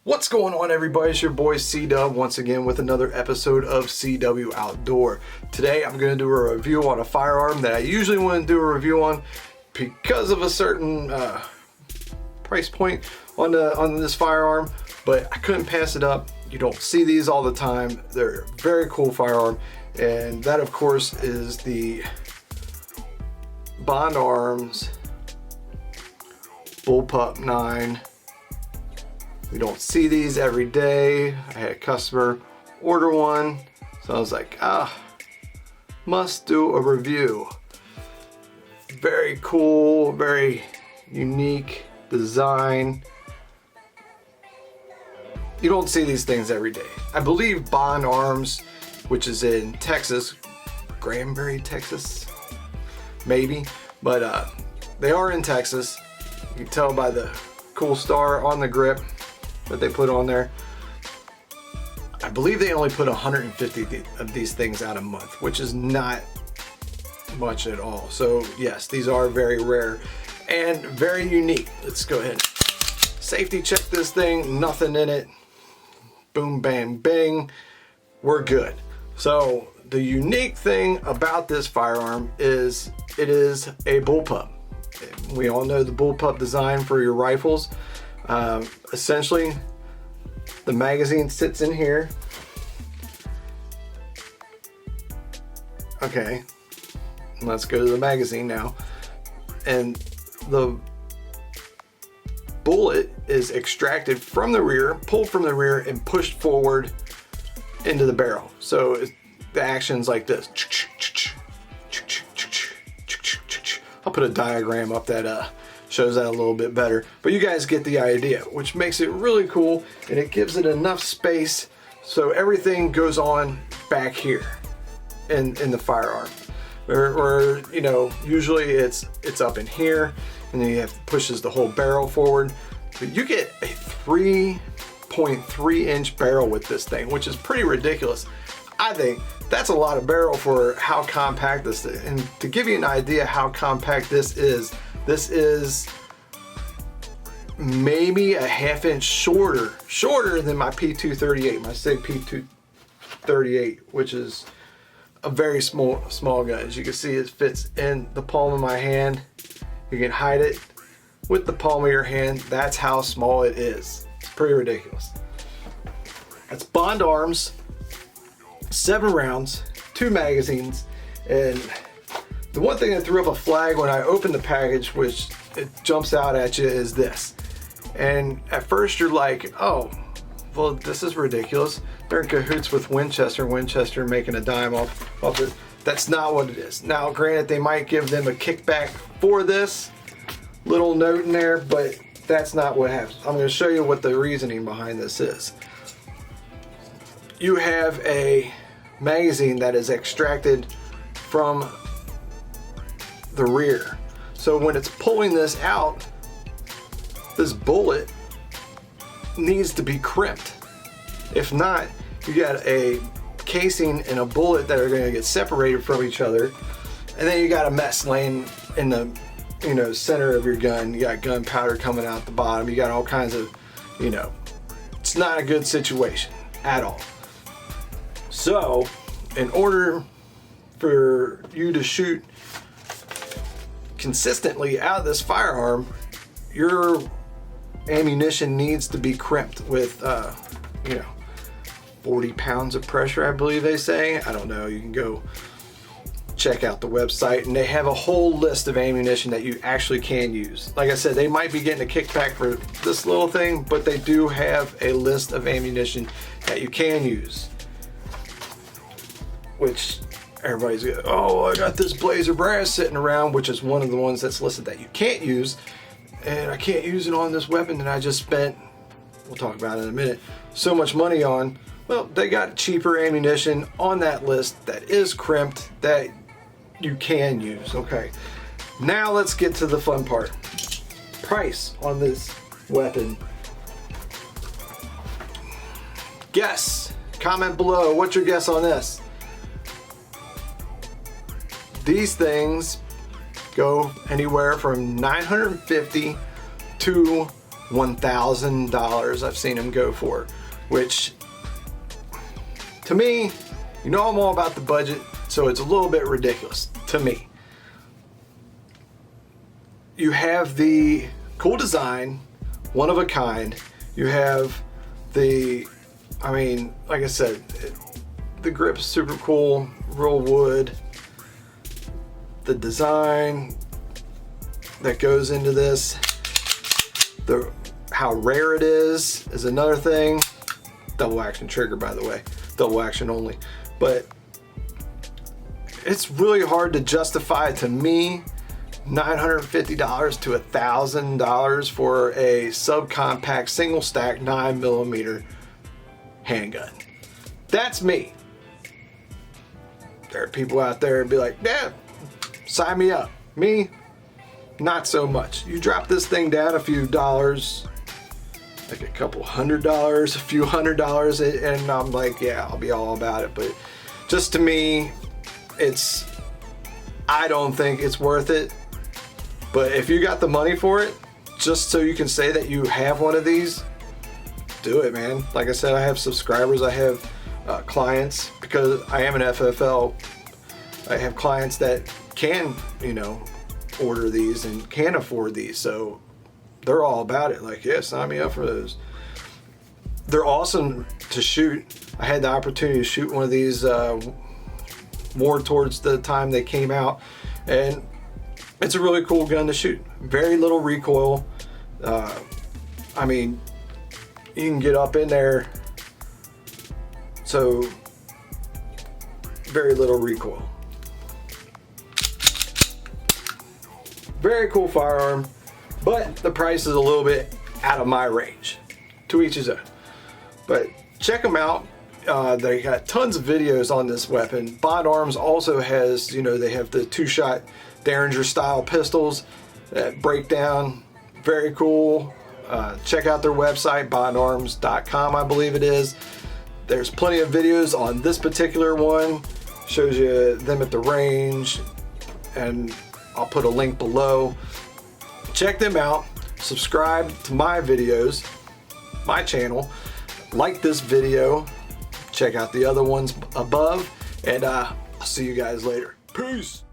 What's going on, everybody? It's your boy C-Dub once again with another episode of CW Outdoor. Today I'm going to do a review on a firearm that I usually wouldn't do a review on because of a certain price point on this firearm, but I couldn't pass it up. You don't see these all the time. They're a very cool firearm, and that of course is the Bond Arms Bullpup9. We don't see these every day. I had a customer order one, so I was like, must do a review. Very cool, very unique design. You don't see these things every day. I believe Bond Arms, which is in Texas, Granbury, Texas, maybe, but they are in Texas. You can tell by the cool star on the grip that they put on there. I believe they only put 150 of these things out a month, which is not much at all. So yes, these are very rare and very unique. Let's go ahead and safety check this thing. Nothing in it. Boom, bam, bing. We're good. So the unique thing about this firearm is it is a bullpup. We all know the bullpup design for your rifles. Essentially, the magazine sits in here. Okay, let's go to the magazine now. And the bullet is extracted from the rear, pulled from the rear, and pushed forward into the barrel. So the action's like this. I'll put a diagram up that shows that a little bit better, but you guys get the idea, which makes it really cool, and it gives it enough space so everything goes on back here in the firearm, or you know, usually it's up in here, and then you have pushes the whole barrel forward. But you get a 3.3 inch barrel with this thing, which is pretty ridiculous. I think that's a lot of barrel for how compact this is. And to give you an idea how compact this is maybe a half inch shorter than my P238, my SIG P238, which is a very small gun. As you can see, it fits in the palm of my hand. You can hide it with the palm of your hand. That's how small it is. It's pretty ridiculous. That's Bond Arms, 7 rounds, 2 magazines, and the one thing that threw up a flag when I opened the package, which it jumps out at you, is this. And at first you're like, oh, well, this is ridiculous. They're in cahoots with Winchester making a dime off it. That's not what it is. Now, granted, they might give them a kickback for this little note in there, but that's not what happens. I'm going to show you what the reasoning behind this is. You have a magazine that is extracted from the rear. So when it's pulling this out, this bullet needs to be crimped. If not, you got a casing and a bullet that are going to get separated from each other, and then you got a mess laying in the center of your gun. You got gunpowder coming out the bottom. You got all kinds of, it's not a good situation at all. So in order for you to shoot consistently out of this firearm, your ammunition needs to be crimped with 40 pounds of pressure, I believe they say. I don't know, you can go check out the website, and they have a whole list of ammunition that you actually can use. Like I said, they might be getting a kickback for this little thing, but they do have a list of ammunition that you can use, which everybody's going, oh, I got this Blazer Brass sitting around, which is one of the ones that's listed that you can't use, and I can't use it on this weapon that I just spent, we'll talk about it in a minute, so much money on. Well, they got cheaper ammunition on that list that is crimped that you can use. Okay, now let's get to the fun part. Price on this weapon. Guess, comment below, what's your guess on this? These things go anywhere from $950 to $1,000 I've seen them go for, which to me, you know, I'm all about the budget, so it's a little bit ridiculous to me. You have the cool design, one of a kind. You have the, I mean, like I said, the grip's super cool, real wood. The design that goes into this, how rare it is another thing. Double action trigger, by the way, double action only. But it's really hard to justify to me $950 to $1,000 for a subcompact single stack 9mm handgun. That's me. There are people out there and be like, yeah, sign me up. Me, not so much. You drop this thing down a few dollars, like a couple $100, a few $100, and I'm like, yeah, I'll be all about it. But just to me, I don't think it's worth it. But if you got the money for it, just so you can say that you have one of these, do it, man. Like I said, I have subscribers, I have clients, because I am an FFL. I have clients that can, you know, order these and can afford these, so they're all about it. Like, yeah, sign me up for those. They're awesome to shoot. I had the opportunity to shoot one of these more towards the time they came out, and it's a really cool gun to shoot. Very little recoil. I mean, you can get up in there, so very little recoil. Very cool firearm, but the price is a little bit out of my range. To each his own. But check them out. They got tons of videos on this weapon. Bond Arms also has, you know, they have the 2-shot Derringer style pistols that break down. Very cool. Check out their website, bondarms.com, I believe it is. There's plenty of videos on this particular one. Shows you them at the range, and I'll put a link below. Check them out. Subscribe to my videos, my channel. Like this video. Check out the other ones above, and I'll see you guys later. Peace.